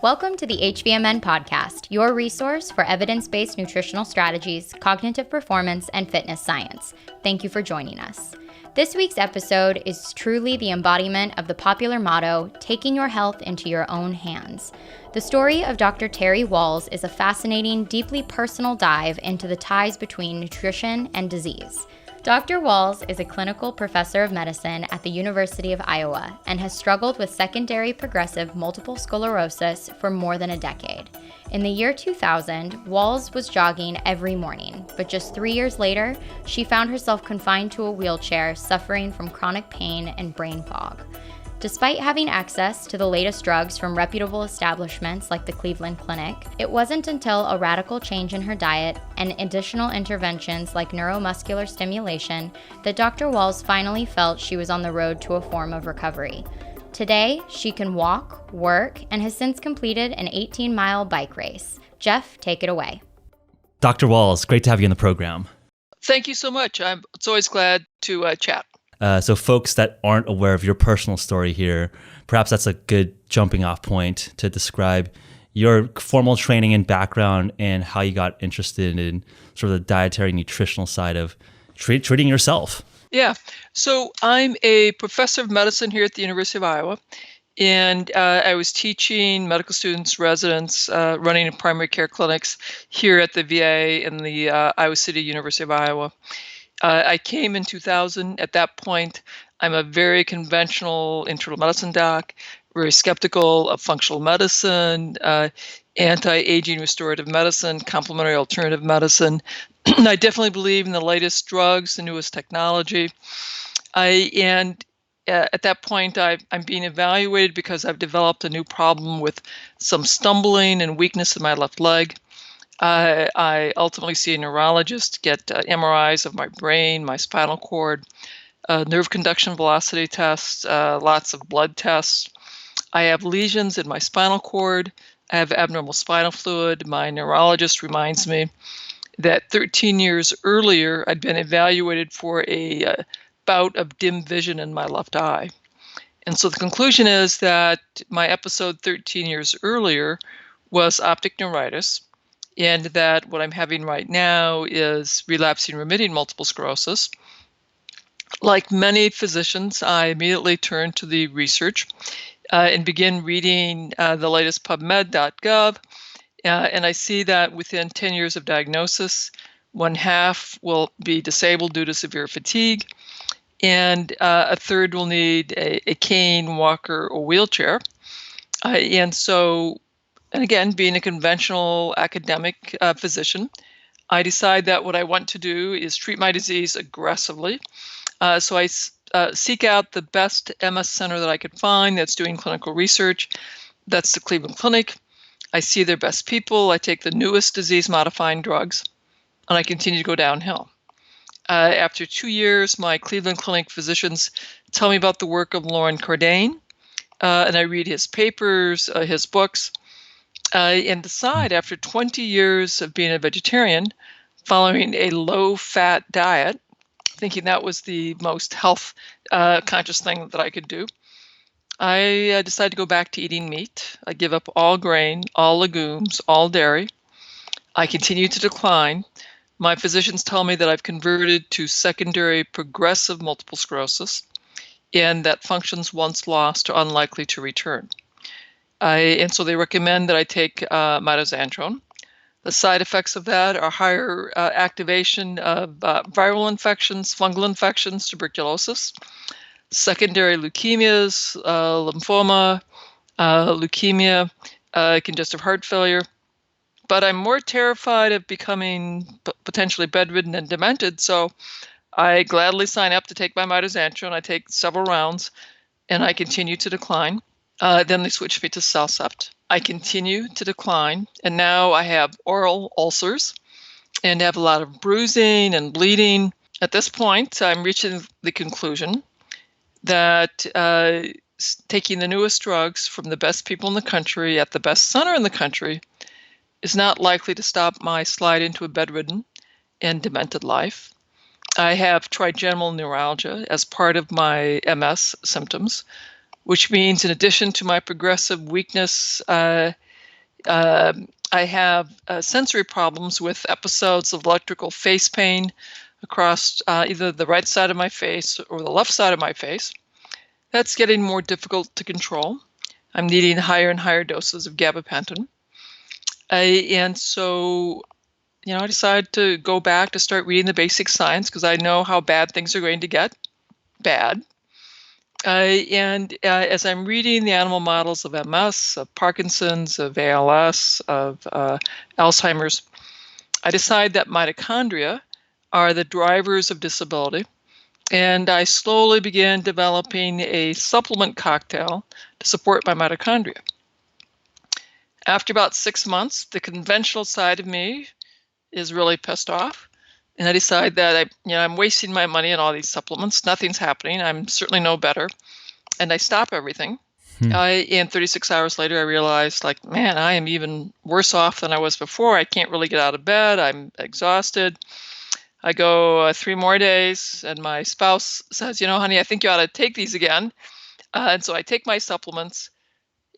Welcome to the HVMN podcast, your resource for evidence-based nutritional strategies, cognitive performance, and fitness science. Thank you for joining us. This week's episode is truly the embodiment of the popular motto, taking your health into your own hands. The story of Dr. Terry Wahls is a fascinating, deeply personal dive into the ties between nutrition and disease. Dr. Wahls is a clinical professor of medicine at the University of Iowa and has struggled with secondary progressive multiple sclerosis for more than a decade. In the year 2000, Wahls was jogging every morning, but just 3 years later, she found herself confined to a wheelchair, suffering from chronic pain and brain fog. Despite having access to the latest drugs from reputable establishments like the Cleveland Clinic, it wasn't until a radical change in her diet and additional interventions like neuromuscular stimulation that Dr. Wahls finally felt she was on the road to a form of recovery. Today, she can walk, work, and has since completed an 18-mile bike race. Jeff, take it away. Dr. Wahls, great to have you on the program. Thank you so much. It's always glad to chat. So folks that aren't aware of your personal story here, perhaps that's a good jumping off point to describe your formal training and background and how you got interested in sort of the dietary nutritional side of treating yourself. Yeah. So I'm a professor of medicine here at the University of Iowa, and I was teaching medical students, residents, running primary care clinics here at the VA in the Iowa City, University of Iowa. I came in 2000. At that point, I'm a very conventional internal medicine doc, very skeptical of functional medicine, anti-aging restorative medicine, complementary alternative medicine. I definitely believe in the latest drugs, the newest technology. At that point, I'm being evaluated because I've developed a new problem with some stumbling and weakness in my left leg. I ultimately see a neurologist, get MRIs of my brain, my spinal cord, nerve conduction velocity tests, lots of blood tests. I have lesions in my spinal cord. I have abnormal spinal fluid. My neurologist reminds me that 13 years earlier, I'd been evaluated for a bout of dim vision in my left eye. And so the conclusion is that my episode 13 years earlier was optic neuritis, and that what I'm having right now is relapsing remitting multiple sclerosis. Like many physicians, I immediately turned to the research and begin reading the latest PubMed.gov, and I see that within 10 years of diagnosis, 1/2 will be disabled due to severe fatigue, and a third will need a cane, walker, or wheelchair. And again, being a conventional academic physician, I decide that what I want to do is treat my disease aggressively. So I seek out the best MS center that I could find that's doing clinical research. That's the Cleveland Clinic. I see their best people. I take the newest disease-modifying drugs, and I continue to go downhill. After 2 years, my Cleveland Clinic physicians tell me about the work of Lauren Cordain, and I read his papers, his books, and decide after 20 years of being a vegetarian, following a low-fat diet, thinking that was the most health conscious thing that I could do, I decided to go back to eating meat. I give up all grain, all legumes, all dairy. I continue to decline. My physicians tell me that I've converted to secondary progressive multiple sclerosis, and that functions once lost are unlikely to return. And so they recommend that I take mitochondrial. The side effects of that are higher activation of viral infections, fungal infections, tuberculosis, secondary leukemias, lymphoma, leukemia, congestive heart failure. But I'm more terrified of becoming potentially bedridden and demented, so I gladly sign up to take my mitochondrial. I take several rounds, and I continue to decline. Then they switched me to Cellcept. I continue to decline, and now I have oral ulcers and have a lot of bruising and bleeding. At this point, I'm reaching the conclusion that taking the newest drugs from the best people in the country at the best center in the country is not likely to stop my slide into a bedridden and demented life. I have trigeminal neuralgia as part of my MS symptoms, which means in addition to my progressive weakness I have sensory problems with episodes of electrical face pain across either the right side of my face or the left side of my face. That's getting more difficult to control. I'm needing higher and higher doses of gabapentin. And so, I decided to go back to start reading the basic science because I know how bad things are going to get bad. And as I'm reading the animal models of MS, of Parkinson's, of ALS, of Alzheimer's, I decide that mitochondria are the drivers of disability. And I slowly began developing a supplement cocktail to support my mitochondria. After about 6 months, the conventional side of me is really pissed off. And I decide that I'm wasting my money on all these supplements. Nothing's happening. I'm certainly no better. And I stop everything. And 36 hours later, I realized, man, I am even worse off than I was before. I can't really get out of bed. I'm exhausted. I go 3 more days, and my spouse says, honey, I think you ought to take these again. And so I take my supplements,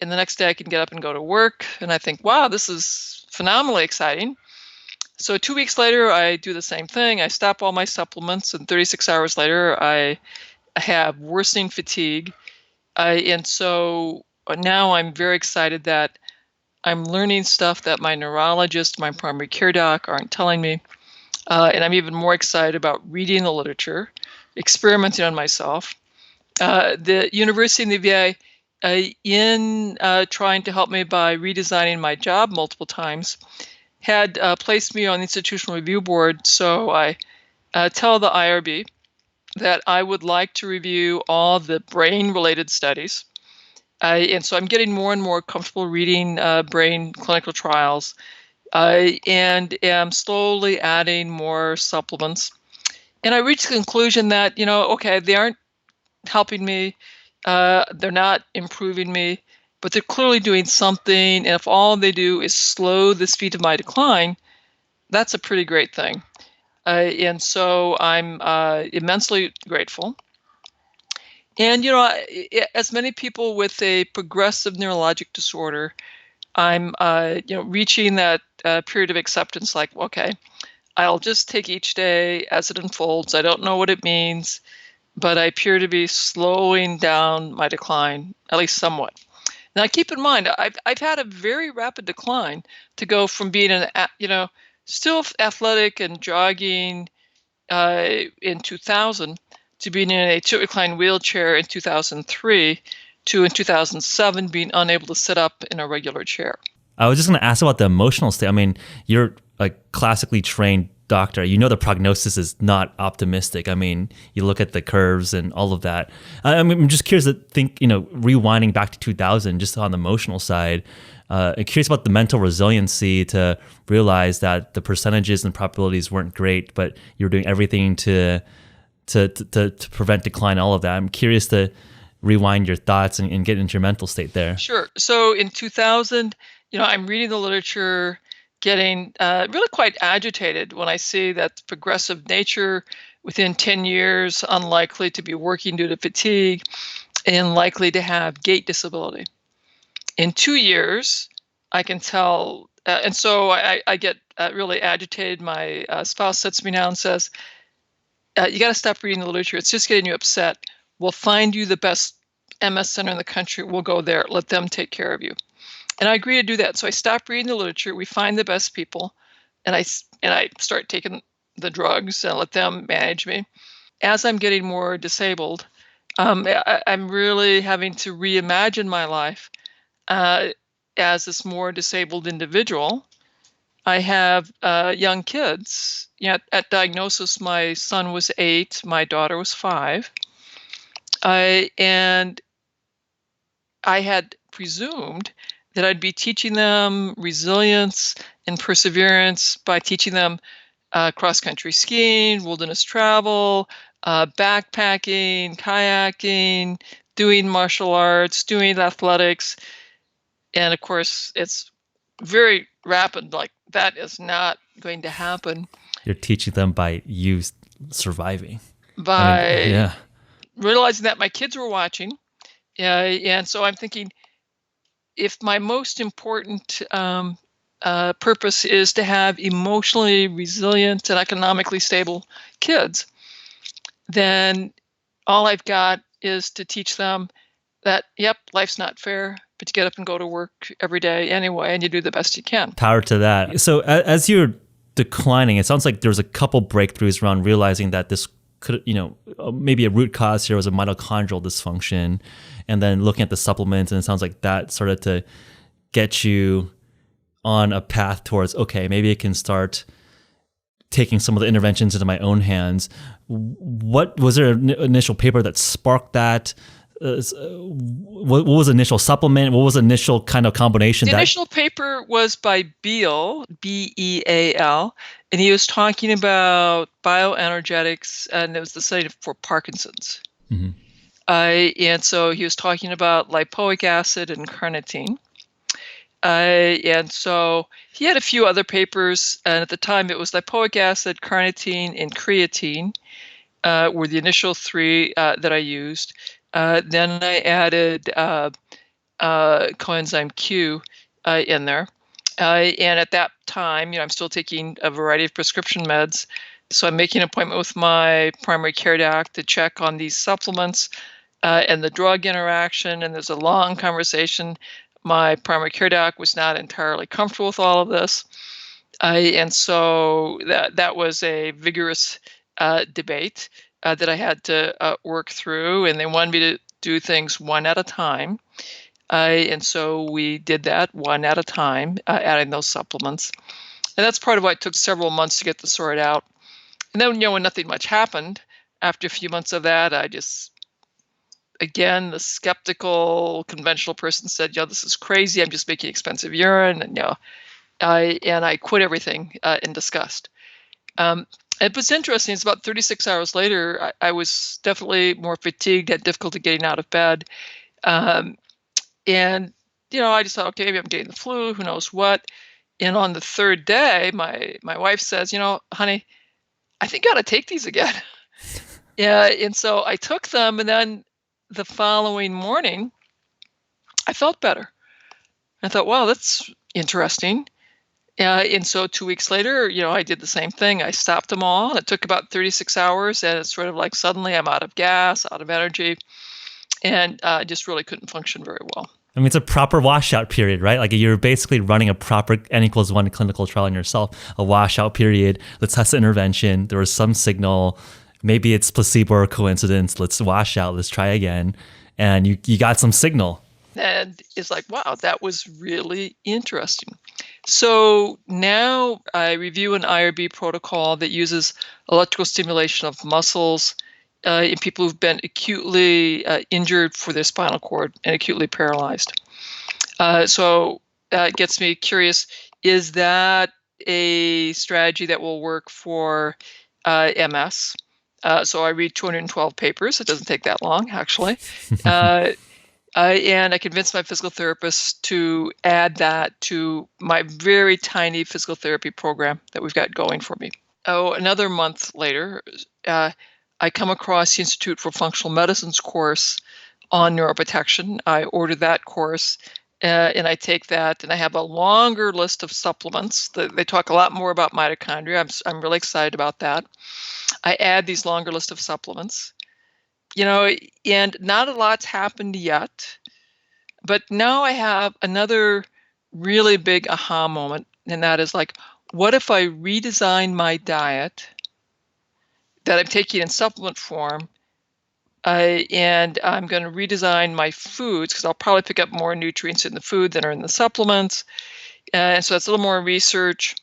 and the next day I can get up and go to work. And I think, wow, this is phenomenally exciting. So 2 weeks later, I do the same thing. I stop all my supplements, and 36 hours later, I have worsening fatigue. And so now I'm very excited that I'm learning stuff that my neurologist, my primary care doc aren't telling me. And I'm even more excited about reading the literature, experimenting on myself. The university and the VA, in trying to help me by redesigning my job multiple times, had placed me on the institutional review board. So I tell the IRB that I would like to review all the brain-related studies. And so I'm getting more and more comfortable reading brain clinical trials, and am slowly adding more supplements. And I reached the conclusion that, okay, they aren't helping me, they're not improving me, but they're clearly doing something. And if all they do is slow the speed of my decline, that's a pretty great thing. And so I'm immensely grateful. And, as many people with a progressive neurologic disorder, I'm, reaching that period of acceptance, okay, I'll just take each day as it unfolds. I don't know what it means, but I appear to be slowing down my decline, at least somewhat. Now, keep in mind, I've had a very rapid decline to go from being still athletic and jogging in 2000 to being in a tilt recline wheelchair in 2003 to in 2007 being unable to sit up in a regular chair. I was just going to ask about the emotional state. I mean, you're a classically trained doctor. You know the prognosis is not optimistic. I mean, you look at the curves and all of that. I'm just curious to think, rewinding back to 2000, just on the emotional side, I'm curious about the mental resiliency to realize that the percentages and probabilities weren't great, but you're doing everything to prevent decline, all of that. I'm curious to rewind your thoughts and get into your mental state there. Sure. So in 2000, I'm reading the literature, getting really quite agitated when I see that progressive nature within 10 years, unlikely to be working due to fatigue and likely to have gait disability. In 2 years, I can tell, and so I get really agitated. My spouse sits me down and says, you got to stop reading the literature. It's just getting you upset. We'll find you the best MS center in the country. We'll go there. Let them take care of you. And I agree to do that. So I stop reading the literature. We find the best people, and I start taking the drugs and let them manage me. As I'm getting more disabled, I'm really having to reimagine my life as this more disabled individual. I have young kids. At diagnosis, my son was 8, my daughter was 5. And I had presumed that I'd be teaching them resilience and perseverance by teaching them cross-country skiing, wilderness travel, backpacking, kayaking, doing martial arts, doing athletics. And of course, it's very rapid. That is not going to happen. You're teaching them by you surviving. Realizing that my kids were watching. And so I'm thinking, if my most important purpose is to have emotionally resilient and economically stable kids, then all I've got is to teach them that, yep, life's not fair, but you get up and go to work every day anyway, and you do the best you can. Power to that. So as you're declining, it sounds like there's a couple breakthroughs around realizing that this could, maybe a root cause here was a mitochondrial dysfunction, and then looking at the supplements, and it sounds like that started to get you on a path towards, okay, maybe I can start taking some of the interventions into my own hands. What was there an initial paper that sparked that? What was the initial supplement? What was the initial kind of combination? The initial paper was by Beal, B-E-A-L, and he was talking about bioenergetics, and it was the study for Parkinson's. Mm-hmm. And so he was talking about lipoic acid and carnitine. And so he had a few other papers, and at the time it was lipoic acid, carnitine, and creatine were the initial three that I used. Then I added coenzyme Q in there. And at that time, I'm still taking a variety of prescription meds. So I'm making an appointment with my primary care doc to check on these supplements and the drug interaction. And there's a long conversation. My primary care doc was not entirely comfortable with all of this. And so that was a vigorous debate that I had to work through. And they wanted me to do things one at a time. And so we did that one at a time, adding those supplements. And that's part of why it took several months to get this sorted out. And then, when nothing much happened, after a few months of that, I just, again, the skeptical, conventional person said, this is crazy. I'm just making expensive urine. And, I quit everything in disgust. It was interesting. It's about 36 hours later, I was definitely more fatigued, had difficulty getting out of bed. And, I just thought, okay, maybe I'm getting the flu, who knows what. And on the third day, my wife says, honey, I think I ought to take these again. Yeah. And so I took them, and then the following morning, I felt better. I thought, wow, that's interesting. And so 2 weeks later, I did the same thing. I stopped them all. It took about 36 hours, and it's sort of like suddenly I'm out of gas, out of energy, and just really couldn't function very well. I mean, it's a proper washout period, right? Like you're basically running a proper N=1 clinical trial on yourself, a washout period. Let's test the intervention. There was some signal. Maybe it's placebo or coincidence. Let's wash out. Let's try again. And you got some signal. And it's like, wow, that was really interesting. So now I review an IRB protocol that uses electrical stimulation of muscles in people who've been acutely injured for their spinal cord and acutely paralyzed. So it gets me curious, is that a strategy that will work for MS? So I read 212 papers. It doesn't take that long, actually. And I convinced my physical therapist to add that to my very tiny physical therapy program that we've got going for me. Another month later, I come across the Institute for Functional Medicine's course on neuroprotection. I order that course, and I take that, and I have a longer list of supplements. They talk a lot more about mitochondria. I'm really excited about that. I add these longer list of supplements. And not a lot's happened yet, but now I have another really big aha moment, and that is like, what if I redesign my diet that I'm taking in supplement form, and I'm going to redesign my foods, because I'll probably pick up more nutrients in the food than are in the supplements, and so that's a little more research.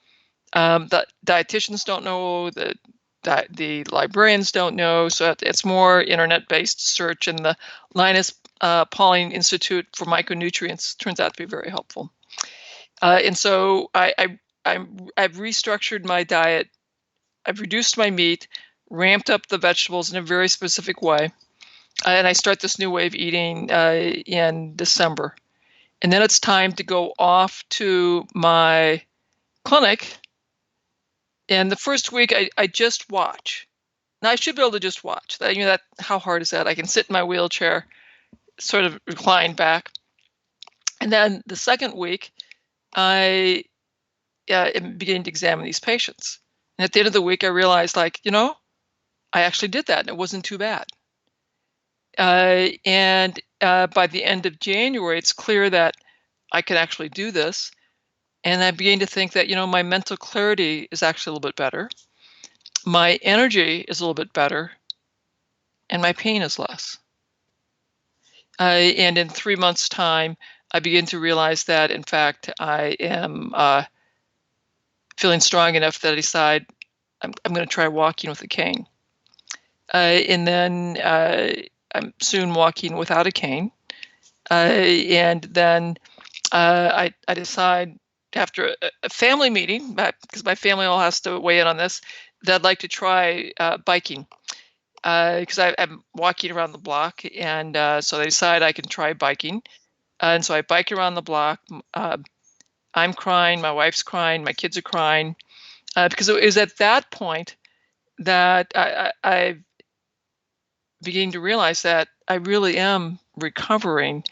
The dietitians don't know, the librarians don't know, so it's more internet-based search, and the Linus Pauling Institute for Micronutrients turns out to be very helpful. And so I've restructured my diet. I've reduced my meat, ramped up the vegetables in a very specific way, and I start this new way of eating in December. And then it's time to go off to my clinic. And the first week, I just watch. Now, I should be able to just watch. How hard is that? I can sit in my wheelchair, sort of recline back, And then the second week, I am beginning to examine these patients. And at the end of the week, I realized, like, I actually did that, and it wasn't too bad. And by the end of January, it's clear that I can actually do this. And I began to think that, my mental clarity is actually a little bit better. My energy is a little bit better. And my pain is less. And in 3 months' time, I begin to realize that, in fact, I am feeling strong enough that I decide I'm going to try walking with a cane. And then I'm soon walking without a cane. And then I decide, after a family meeting, because my family all has to weigh in on this, that I'd like to try biking. Because I'm walking around the block, and so I decide I can try biking. And so I bike around the block. I'm crying, my wife's crying, my kids are crying, because it was at that point that I beginning to realize that I really am recovering,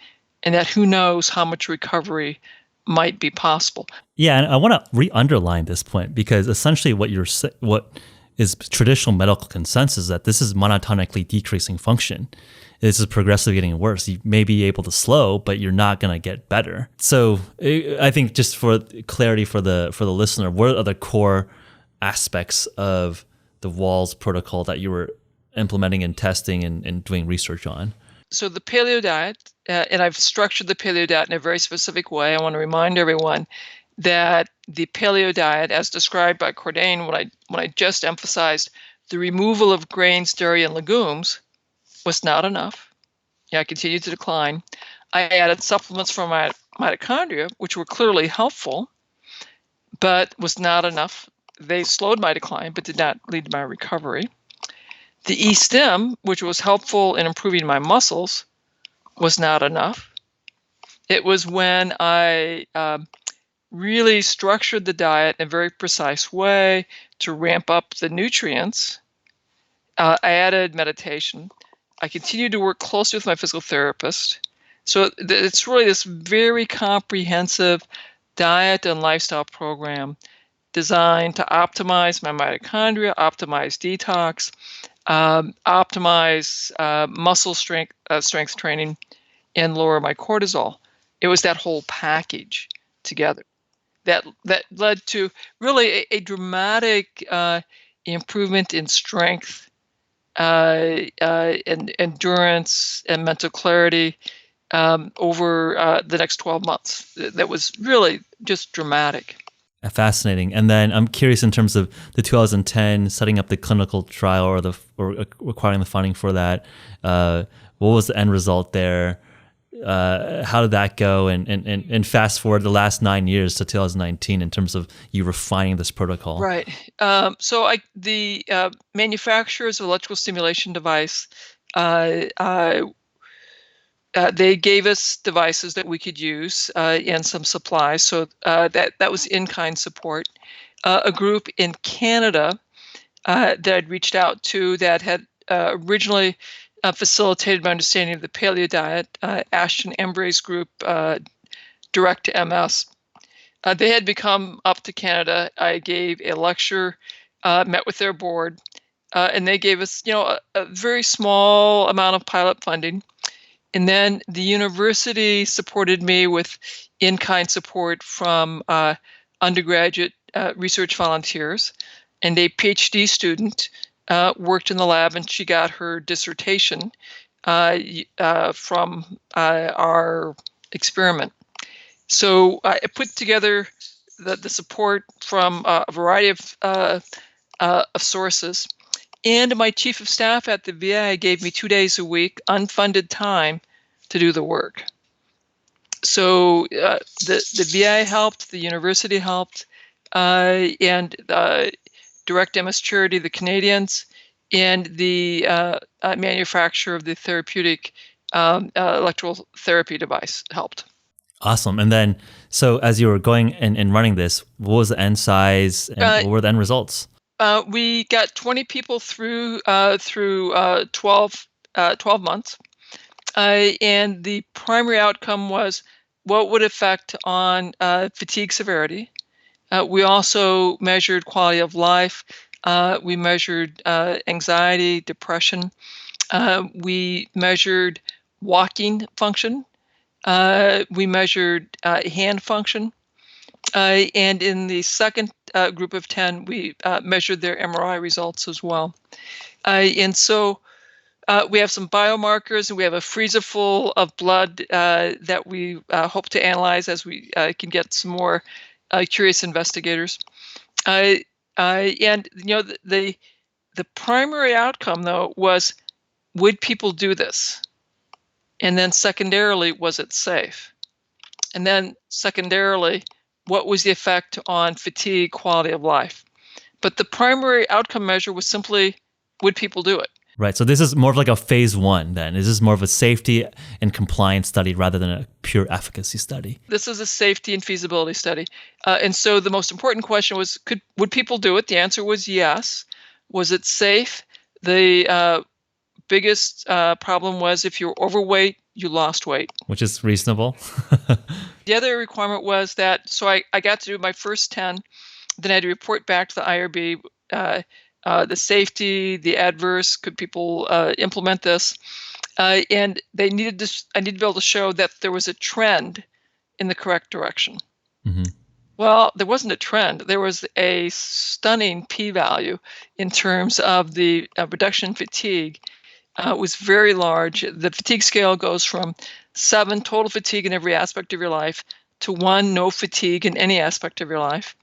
and that who knows how much recovery might be possible. Yeah, and I want to re-underline this point, because essentially what is traditional medical consensus that this is monotonically decreasing function. This is progressively getting worse. You may be able to slow, but you're not going to get better. So I think, just for clarity for the listener, what are the core aspects of the Wahls protocol that you were implementing and testing and doing research on? So the paleo diet, and I've structured the paleo diet in a very specific way. I want to remind everyone that the paleo diet, as described by Cordain, when I just emphasized the removal of grains, dairy, and legumes, was not enough. I continued to decline. I added supplements for my mitochondria, which were clearly helpful, but was not enough. They slowed my decline, but did not lead to my recovery. The E-stim, which was helpful in improving my muscles, was not enough. It was when I really structured the diet in a very precise way to ramp up the nutrients. I added meditation. I continued to work closely with my physical therapist. So it's really this very comprehensive diet and lifestyle program designed to optimize my mitochondria, optimize detox, optimize muscle strength training, and lower my cortisol. It was that whole package together that led to really a dramatic improvement in strength, and endurance, and mental clarity over the next 12 months. That was really just dramatic. Fascinating. And then I'm curious, in terms of the 2010 setting up the clinical trial or acquiring the funding for that, what was the end result there? How did that go? And fast forward the last 9 years to 2019 in terms of you refining this protocol. Right. So the manufacturers of electrical stimulation device, they gave us devices that we could use and some supplies. So that was in-kind support. A group in Canada that I'd reached out to that had originally facilitated my understanding of the paleo diet, Ashton Embre's group, Direct to MS. They had come up to Canada. I gave a lecture, met with their board, and they gave us, a very small amount of pilot funding. And then the university supported me with in-kind support from undergraduate research volunteers, and a PhD student worked in the lab, and she got her dissertation from our experiment. So I put together the support from a variety of sources. And my chief of staff at the VA gave me 2 days a week, unfunded time to do the work. So the VA helped, the university helped, and Direct MS Charity, the Canadians, and the manufacturer of the therapeutic electrical therapy device helped. Awesome. And then, so as you were going and running this, what was the end size, and what were the end results? We got 20 people through 12 months, and the primary outcome was what would affect on fatigue severity. We also measured quality of life. We measured anxiety, depression. We measured walking function. We measured hand function. And in the second group of 10, we measured their MRI results as well. And so we have some biomarkers, and we have a freezer full of blood that we hope to analyze as we can get some more curious investigators. And the primary outcome, though, was, would people do this? And then secondarily, was it safe? And then secondarily, what was the effect on fatigue, quality of life? But the primary outcome measure was simply, would people do it? Right. So this is more of like a phase 1 then. Is this more of a safety and compliance study rather than a pure efficacy study? This is a safety and feasibility study. And so the most important question was, would people do it? The answer was yes. Was it safe? The biggest problem was if you're overweight, you lost weight. Which is reasonable. The other requirement was that, so I got to do my first 10, then I had to report back to the IRB, the safety, the adverse, could people implement this? And I needed to be able to show that there was a trend in the correct direction. Mm-hmm. Well, there wasn't a trend. There was a stunning p-value in terms of the reduction in fatigue. It was very large. The fatigue scale goes from 7, total fatigue in every aspect of your life, to 1, no fatigue in any aspect of your life.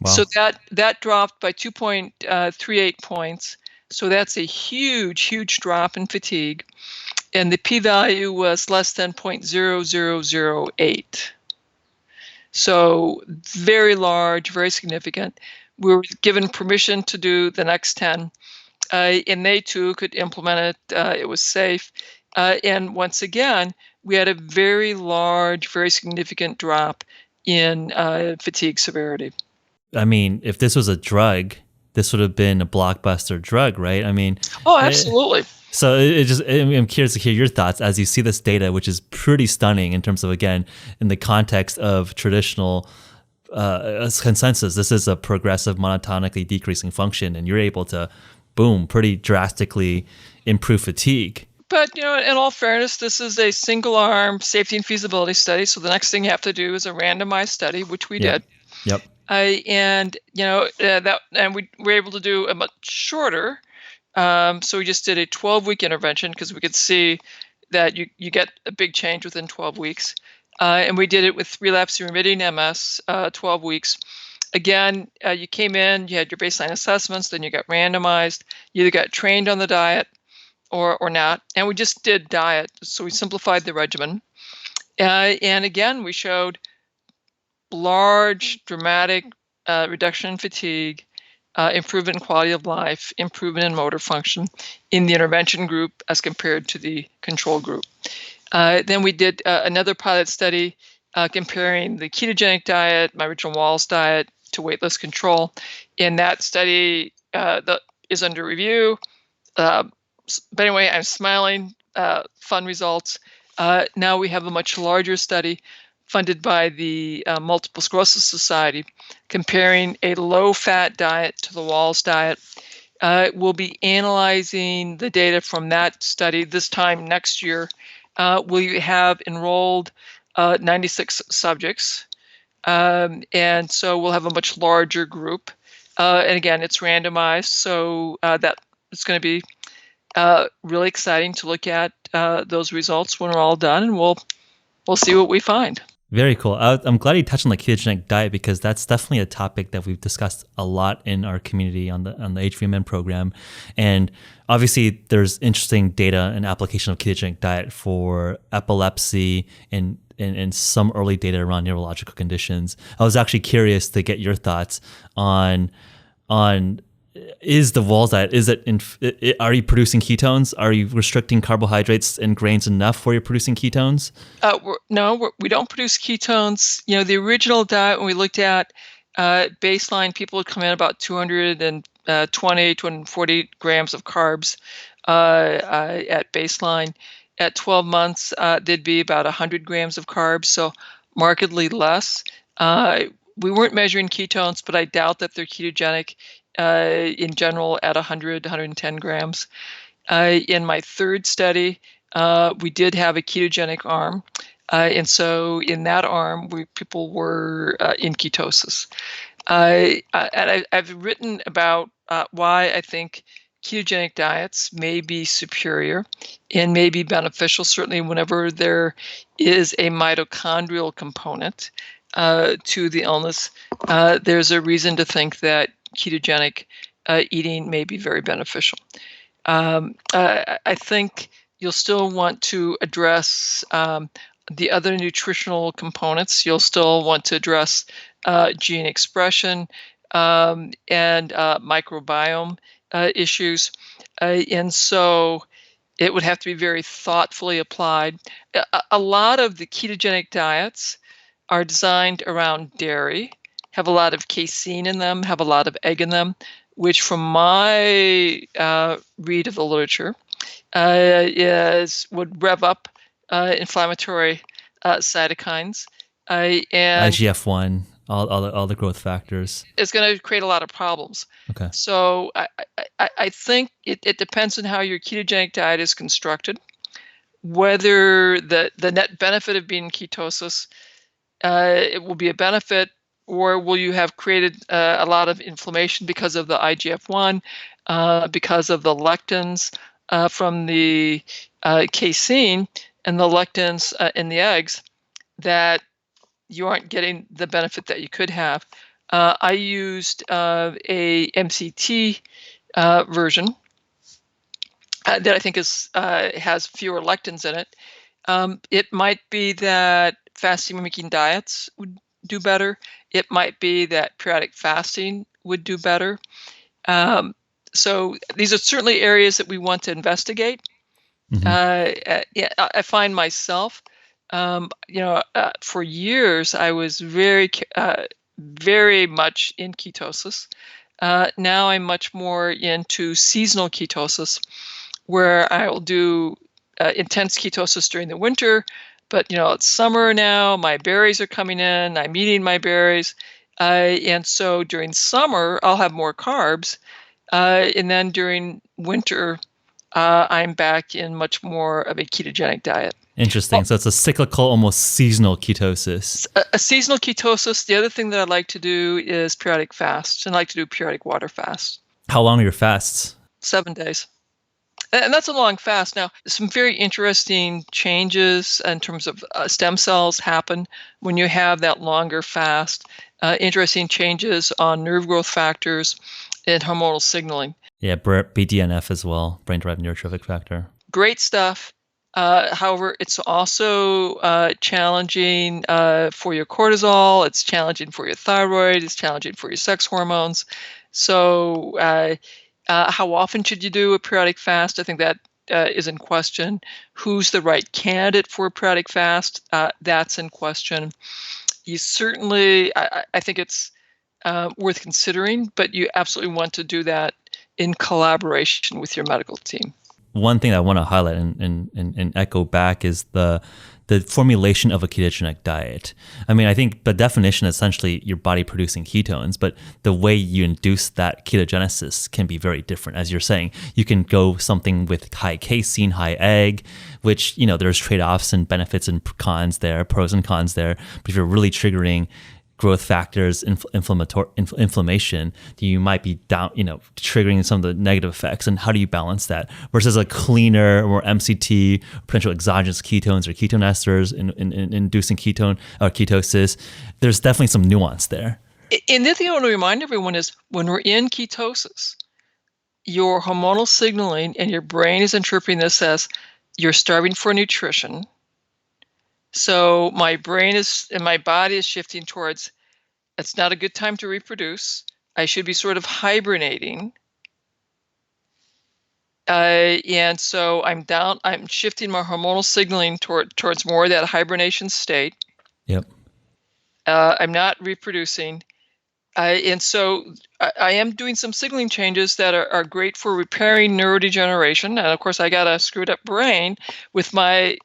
Wow. So that dropped by 2.38 points. So that's a huge drop in fatigue. And the p-value was less than 0.0008. So very large, very significant. We were given permission to do the next 10. And they too could implement it. It was safe. And once again, we had a very large, very significant drop in fatigue severity. I mean, if this was a drug, this would have been a blockbuster drug, right? I mean, oh, absolutely. I'm curious to hear your thoughts as you see this data, which is pretty stunning in terms of, again, in the context of traditional consensus. This is a progressive monotonically decreasing function, and you're able to, boom, pretty drastically improve fatigue. But, in all fairness, this is a single-arm safety and feasibility study. So the next thing you have to do is a randomized study, which we did. Yep. And we were able to do a much shorter. So we just did a 12-week intervention because we could see that you get a big change within 12 weeks. And we did it with relapsing remitting MS, 12 weeks. Again, you came in, you had your baseline assessments, then you got randomized. You either got trained on the diet or not. And we just did diet. So we simplified the regimen. And again, we showed large, dramatic reduction in fatigue, improvement in quality of life, improvement in motor function in the intervention group as compared to the control group. Then we did another pilot study comparing the ketogenic diet, my original Wahls diet, to weightless control. In that study that is under review. But anyway, I'm smiling, fun results. Now we have a much larger study funded by the Multiple Sclerosis Society, comparing a low-fat diet to the Wahls diet. We'll be analyzing the data from that study this time next year. We have enrolled 96 subjects, and so we'll have a much larger group. And again, it's randomized, so that it's going to be really exciting to look at those results when we're all done, and we'll see what we find. Very cool. I'm glad you touched on the ketogenic diet because that's definitely a topic that we've discussed a lot in our community on the HVMN program. And obviously there's interesting data and application of ketogenic diet for epilepsy and some early data around neurological conditions. I was actually curious to get your thoughts on is the Wahls diet, are you producing ketones? Are you restricting carbohydrates and grains enough for you producing ketones? No, we don't produce ketones. The original diet, when we looked at baseline, people would come in about 240 grams of carbs at baseline. At 12 months, there'd be about 100 grams of carbs. So markedly less. We weren't measuring ketones, but I doubt that they're ketogenic in general at 100, 110 grams. In my third study, we did have a ketogenic arm. And so in that arm, people were in ketosis. I've written about why I think ketogenic diets may be superior and may be beneficial, certainly whenever there is a mitochondrial component to the illness. There's a reason to think that ketogenic eating may be very beneficial. I think you'll still want to address the other nutritional components. You'll still want to address gene expression and microbiome issues. And so it would have to be very thoughtfully applied. A lot of the ketogenic diets are designed around dairy, have a lot of casein in them, have a lot of egg in them, which from my read of the literature would rev up inflammatory cytokines. And IGF-1, all the growth factors. It's going to create a lot of problems. Okay. So I think it depends on how your ketogenic diet is constructed, whether the net benefit of being in ketosis, it will be a benefit, or will you have created a lot of inflammation because of the IGF-1, because of the lectins from the casein and the lectins in the eggs, that you aren't getting the benefit that you could have. I used a MCT version that I think has fewer lectins in it. It might be that fasting mimicking diets would do better. It might be that periodic fasting would do better. So these are certainly areas that we want to investigate. Yeah, I find myself, for years I was very much in ketosis. Now I'm much more into seasonal ketosis, where I will do intense ketosis during the winter. But it's summer now. My berries are coming in. I'm eating my berries, and so during summer I'll have more carbs, and then during winter I'm back in much more of a ketogenic diet. Interesting. So it's a cyclical, almost seasonal ketosis. A seasonal ketosis. The other thing that I like to do is periodic fasts, and I like to do periodic water fasts. How long are your fasts? 7 days. And that's a long fast. Now, some very interesting changes in terms of stem cells happen when you have that longer fast. Interesting changes on nerve growth factors and hormonal signaling. Yeah, BDNF as well, brain-derived neurotrophic factor. Great stuff. However, it's also challenging for your cortisol. It's challenging for your thyroid. It's challenging for your sex hormones. So how often should you do a periodic fast? I think that is in question. Who's the right candidate for a periodic fast? That's in question. You certainly, I think it's worth considering, but you absolutely want to do that in collaboration with your medical team. One thing I want to highlight and echo back is the formulation of a ketogenic diet. I mean, I think the definition is essentially your body producing ketones, but the way you induce that ketogenesis can be very different. As you're saying, you can go something with high casein, high egg, which, there's trade-offs and benefits and cons there, pros and cons there. But if you're really triggering growth factors, inflammation, you might be down, triggering some of the negative effects. And how do you balance that versus a cleaner, more MCT, potential exogenous ketones or ketone esters in inducing ketone or ketosis? There's definitely some nuance there. And the thing I want to remind everyone is when we're in ketosis, your hormonal signaling and your brain is interpreting this as you're starving for nutrition. So my brain and my body is shifting towards, it's not a good time to reproduce. I should be sort of hibernating. And so I'm shifting my hormonal signaling towards more of that hibernation state. Yep. I'm not reproducing. And so I am doing some signaling changes that are great for repairing neurodegeneration. And of course, I got a screwed up brain with my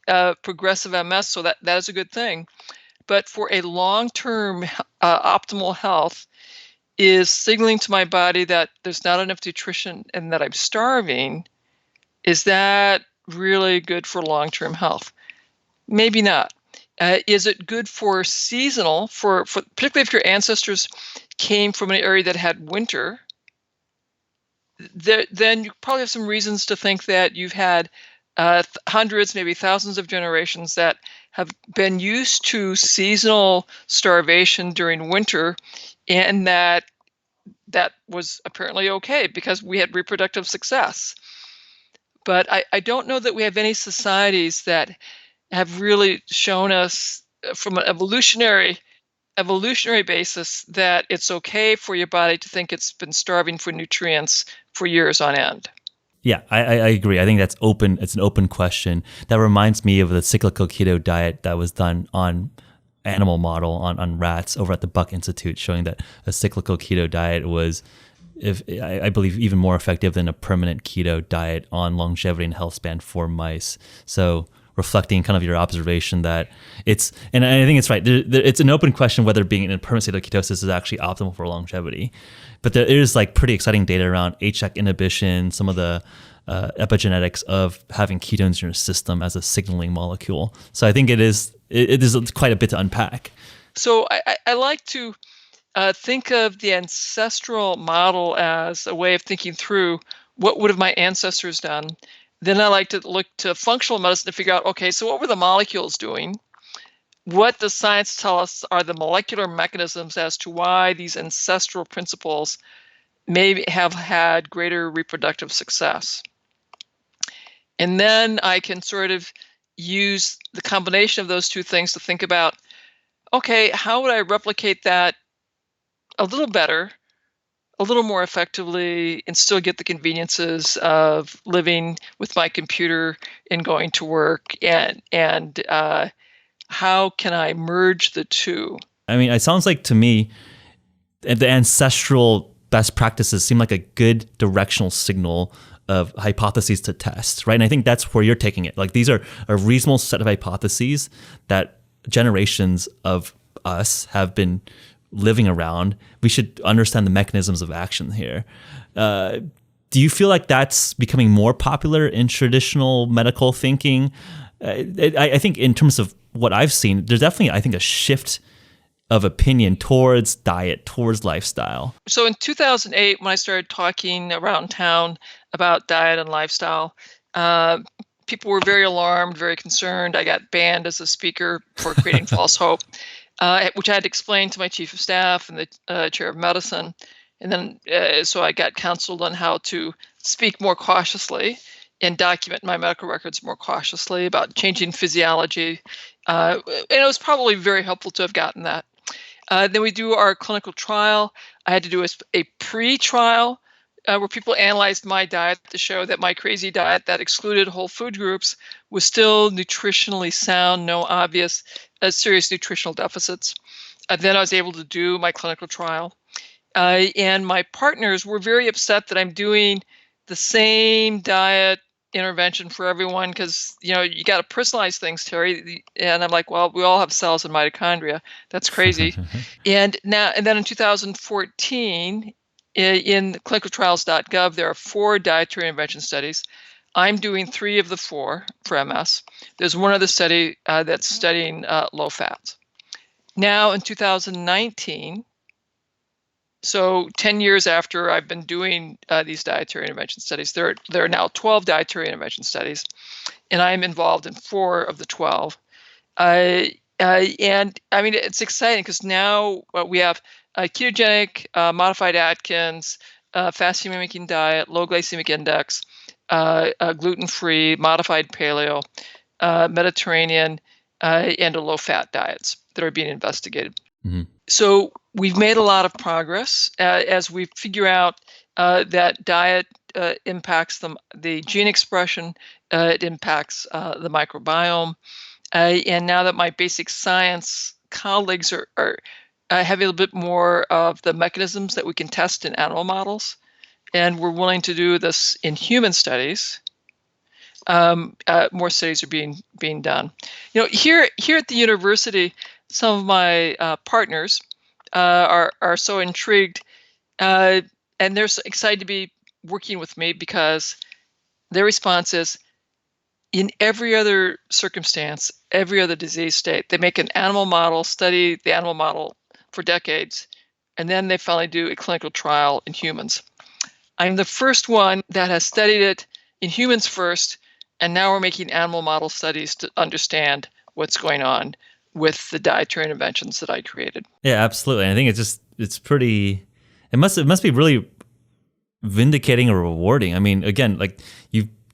progressive MS, so that is a good thing. but for a long-term optimal health is signaling to my body that there's not enough nutrition and that I'm starving. Is that really good for long-term health? Maybe not. Is it good for seasonal, for particularly if your ancestors came from an area that had winter? Then you probably have some reasons to think that you've had hundreds, maybe thousands of generations that have been used to seasonal starvation during winter, and that was apparently okay because we had reproductive success. But I don't know that we have any societies that have really shown us from an evolutionary basis that it's okay for your body to think it's been starving for nutrients for years on end. Yeah, I agree. I think that's open. It's an open question. That reminds me of the cyclical keto diet that was done on animal model on rats over at the Buck Institute, showing that a cyclical keto diet was, I believe, even more effective than a permanent keto diet on longevity and health span for mice. So reflecting kind of your observation that it's, and I think it's right, it's an open question whether being in a permanent state of ketosis is actually optimal for longevity. But there is like pretty exciting data around HDAC inhibition, some of the epigenetics of having ketones in your system as a signaling molecule. So I think it is quite a bit to unpack. So I like to think of the ancestral model as a way of thinking through what would have my ancestors done. Then I like to look to functional medicine to figure out, okay, so what were the molecules doing? What does science tell us are the molecular mechanisms as to why these ancestral principles may have had greater reproductive success? And then I can sort of use the combination of those two things to think about, okay, how would I replicate that a little better, a little more effectively, and still get the conveniences of living with my computer and going to work, and how can I merge the two? I mean, it sounds like to me, the ancestral best practices seem like a good directional signal of hypotheses to test, right? And I think that's where you're taking it. Like these are a reasonable set of hypotheses that generations of us have been living around. We should understand the mechanisms of action here. Do you feel like that's becoming more popular in traditional medical thinking? I think in terms of what I've seen, there's definitely, I think, a shift of opinion towards diet, towards lifestyle. So in 2008, when I started talking around town about diet and lifestyle, people were very alarmed, very concerned. I got banned as a speaker for creating false hope, which I had to explain to my chief of staff and the chair of medicine. And then so I got counseled on how to speak more cautiously and document my medical records more cautiously about changing physiology. And it was probably very helpful to have gotten that. Then we do our clinical trial. I had to do a pre-trial where people analyzed my diet to show that my crazy diet that excluded whole food groups was still nutritionally sound, no obvious serious nutritional deficits. Then I was able to do my clinical trial. And my partners were very upset that I'm doing the same diet intervention for everyone because, you got to personalize things, Terry. And I'm like, well, we all have cells in mitochondria. That's crazy. And then in 2014, in clinicaltrials.gov, there are 4 dietary intervention studies. I'm doing 3 of the 4 for MS. There's one other study that's studying low fat. Now in 2019, so 10 years after I've been doing these dietary intervention studies, there are now 12 dietary intervention studies, and I'm involved in 4 of the 12. And I mean, it's exciting because now we have ketogenic, modified Atkins, fasting mimicking diet, low glycemic index, gluten-free, modified paleo, Mediterranean, and a low-fat diets that are being investigated. Mm-hmm. So we've made a lot of progress as we figure out that diet impacts the gene expression, it impacts the microbiome, and now that my basic science colleagues are have a little bit more of the mechanisms that we can test in animal models, and we're willing to do this in human studies. More studies are being done. Here at the university, some of my partners are so intrigued, and they're so excited to be working with me because their response is, in every other circumstance, every other disease state, they make an animal model, study the animal model for decades, and then they finally do a clinical trial in humans. I'm the first one that has studied it in humans first, and now we're making animal model studies to understand what's going on with the dietary interventions that I created. Yeah, absolutely. And I think it's pretty. It must be really vindicating or rewarding. I mean, again, like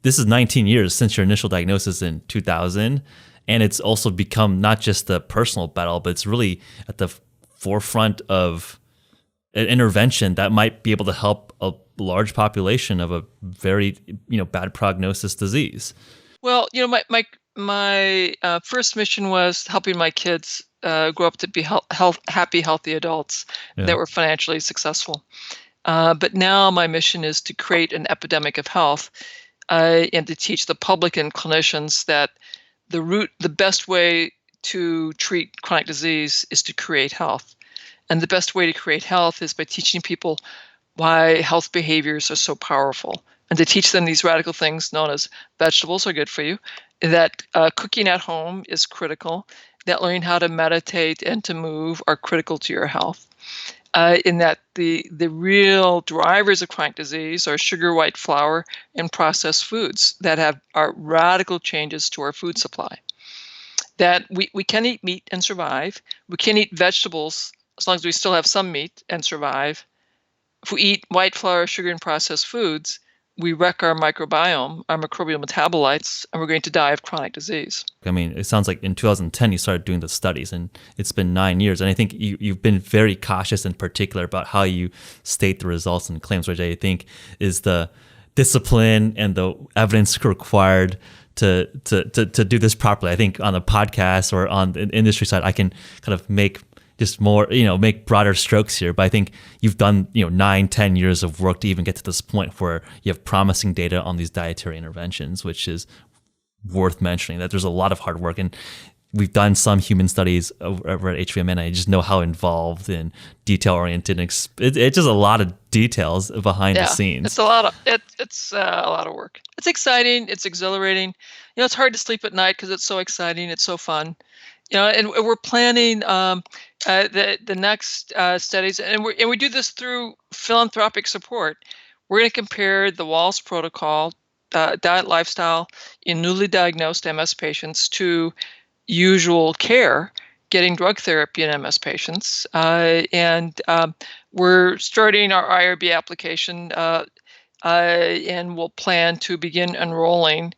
this is 19 years since your initial diagnosis in 2000, and it's also become not just a personal battle, but it's really at the forefront of an intervention that might be able to help a large population of a very bad prognosis disease. Well, my first mission was helping my kids grow up to be happy, healthy adults that were financially successful. But now my mission is to create an epidemic of health, and to teach the public and clinicians that the best way to treat chronic disease is to create health. And the best way to create health is by teaching people why health behaviors are so powerful, and to teach them these radical things known as vegetables are good for you, that cooking at home is critical, that learning how to meditate and to move are critical to your health. In that the real drivers of chronic disease are sugar, white flour, and processed foods that are radical changes to our food supply. That we can eat meat and survive. We can eat vegetables as long as we still have some meat and survive. If we eat white flour, sugar, and processed foods, we wreck our microbiome, our microbial metabolites, and we're going to die of chronic disease. I mean, it sounds like in 2010 you started doing the studies, and it's been 9 years. And I think you've been very cautious and particular about how you state the results and claims, which I think is the discipline and the evidence required to do this properly. I think on the podcast or on the industry side, I can kind of make just more, make broader strokes here. But I think you've done, 9-10 years of work to even get to this point where you have promising data on these dietary interventions, which is worth mentioning. That there's a lot of hard work, and we've done some human studies over at HVMN. And I just know how involved and detail oriented. It's just a lot of details behind the scenes. It's a lot of work. It's exciting. It's exhilarating. It's hard to sleep at night because it's so exciting. It's so fun. And we're planning the next studies, and we do this through philanthropic support. We're going to compare the Wahls protocol, diet lifestyle in newly diagnosed MS patients to usual care, getting drug therapy in MS patients, and we're starting our IRB application, and we'll plan to begin enrolling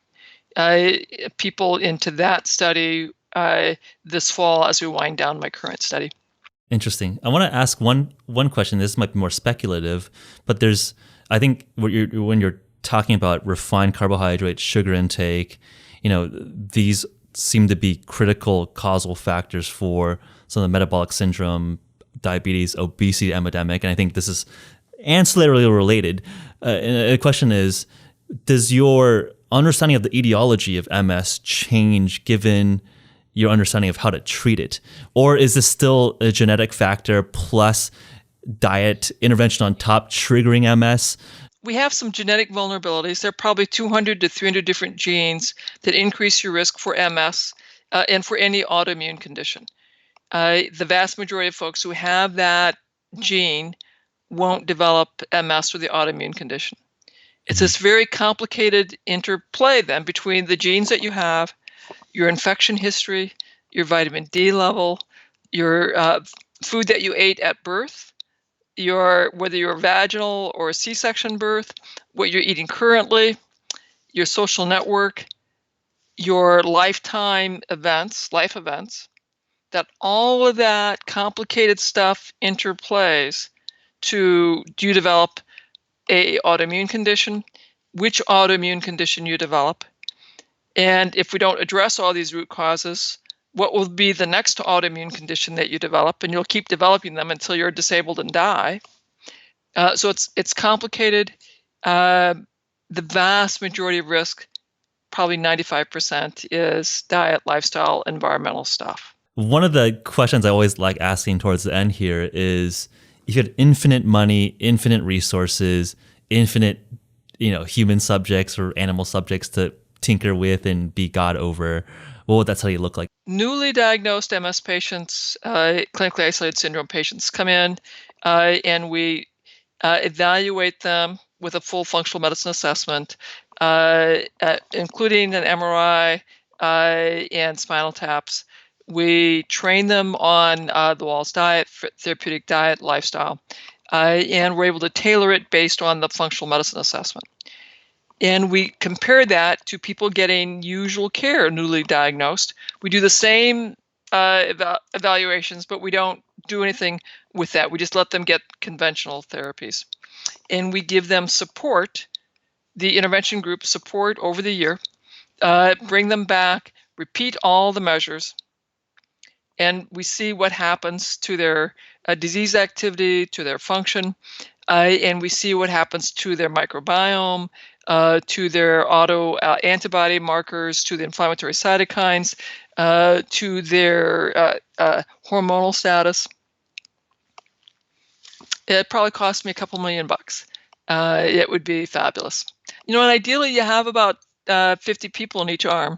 people into that study this fall as we wind down my current study. Interesting. I want to ask one question. This might be more speculative, but I think when you're talking about refined carbohydrate, sugar intake, these seem to be critical causal factors for some of the metabolic syndrome, diabetes, obesity epidemic, and I think this is ancillarily related. And the question is, does your understanding of the etiology of MS change given your understanding of how to treat it? Or is this still a genetic factor plus diet intervention on top triggering MS? We have some genetic vulnerabilities. There are probably 200 to 300 different genes that increase your risk for MS and for any autoimmune condition. The vast majority of folks who have that gene won't develop MS or the autoimmune condition. It's this very complicated interplay then between the genes that you have, your infection history, your vitamin D level, your food that you ate at birth, whether you're vaginal or C-section birth, what you're eating currently, your social network, your lifetime events, life events, that all of that complicated stuff interplays do you develop a autoimmune condition, which autoimmune condition you develop, and if we don't address all these root causes, what will be the next autoimmune condition that you develop, and you'll keep developing them until you're disabled and die. So it's complicated. The vast majority of risk, probably 95%, is diet, lifestyle, environmental stuff. One of the questions I always like asking towards the end here is, if you had infinite money, infinite resources, infinite, human subjects or animal subjects to tinker with and be God over, what would that study look like? Newly diagnosed MS patients, clinically isolated syndrome patients, come in and we evaluate them with a full functional medicine assessment, including an MRI and spinal taps. We train them on the Wahls diet, therapeutic diet, lifestyle, and we're able to tailor it based on the functional medicine assessment. And we compare that to people getting usual care, newly diagnosed. We do the same evaluations, but we don't do anything with that. We just let them get conventional therapies. And we give them support, the intervention group support over the year, bring them back, repeat all the measures, and we see what happens to their disease activity, to their function, and we see what happens to their microbiome, to their auto-antibody markers, to the inflammatory cytokines, to their hormonal status. It probably cost me a couple $1 million. It would be fabulous. And ideally you have about 50 people in each arm.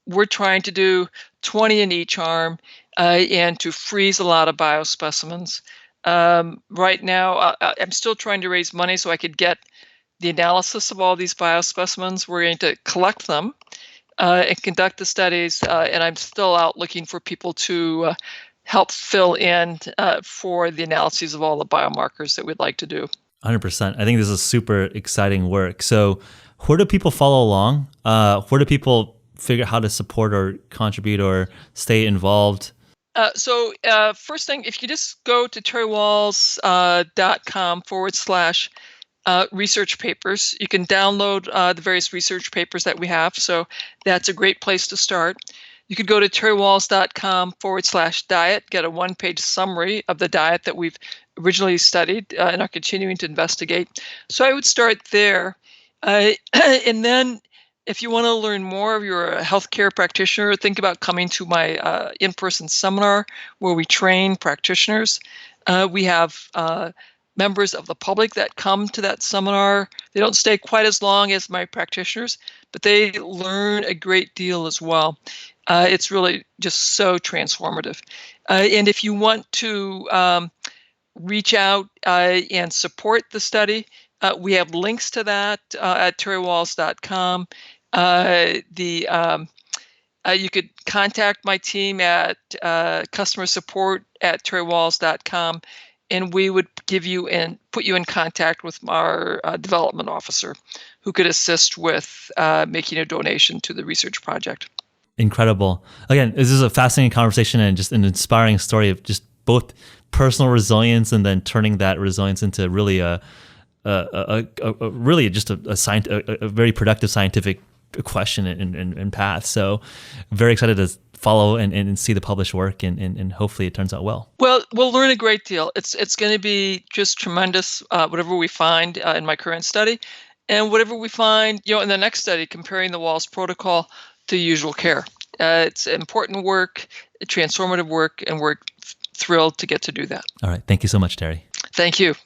We're trying to do 20 in each arm and to freeze a lot of biospecimens. Right now, I'm still trying to raise money so I could get the analysis of all these biospecimens. We're going to collect them and conduct the studies, and I'm still out looking for people to help fill in for the analyses of all the biomarkers that we'd like to do. 100%. I think this is super exciting work. So where do people follow along? Where do people figure out how to support or contribute or stay involved? So first thing, if you just go to terrywahls.com/research papers, you can download the various research papers that we have. So that's a great place to start. You could go to terrywahls.com/diet, get a one-page summary of the diet that we've originally studied and are continuing to investigate. So I would start there. And then if you want to learn more, if you're a healthcare practitioner, think about coming to my in-person seminar where we train practitioners. We have members of the public that come to that seminar. They don't stay quite as long as my practitioners, but they learn a great deal as well. It's really just so transformative. And if you want to reach out and support the study, we have links to that at terrywahls.com. You could contact my team at customer support at terrywahls.com, and we would give you and put you in contact with our development officer who could assist with making a donation to the research project. Incredible. Again, this is a fascinating conversation and just an inspiring story of just both personal resilience and then turning that resilience into really a very productive scientific question and path. So very excited to follow and see the published work and hopefully it turns out well. Well, we'll learn a great deal. It's going to be just tremendous, whatever we find in my current study and whatever we find, in the next study, comparing the Wahls protocol to usual care. It's important work, transformative work, and we're thrilled to get to do that. All right. Thank you so much, Terry. Thank you.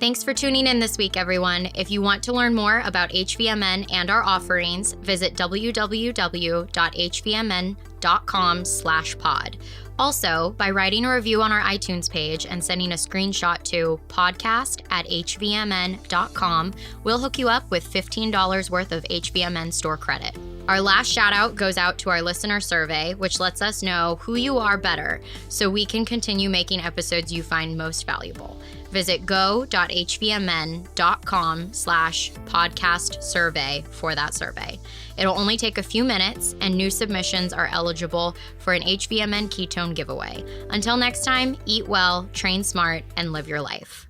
Thanks for tuning in this week, everyone. If you want to learn more about HVMN and our offerings, visit www.hvmn.com/pod. Also, by writing a review on our iTunes page and sending a screenshot to podcast@hvmn.com, we'll hook you up with $15 worth of HVMN store credit. Our last shout out goes out to our listener survey, which lets us know who you are better so we can continue making episodes you find most valuable. Visit go.hvmn.com/podcast survey for that survey. It'll only take a few minutes, and new submissions are eligible for an HVMN ketone giveaway. Until next time, eat well, train smart, and live your life.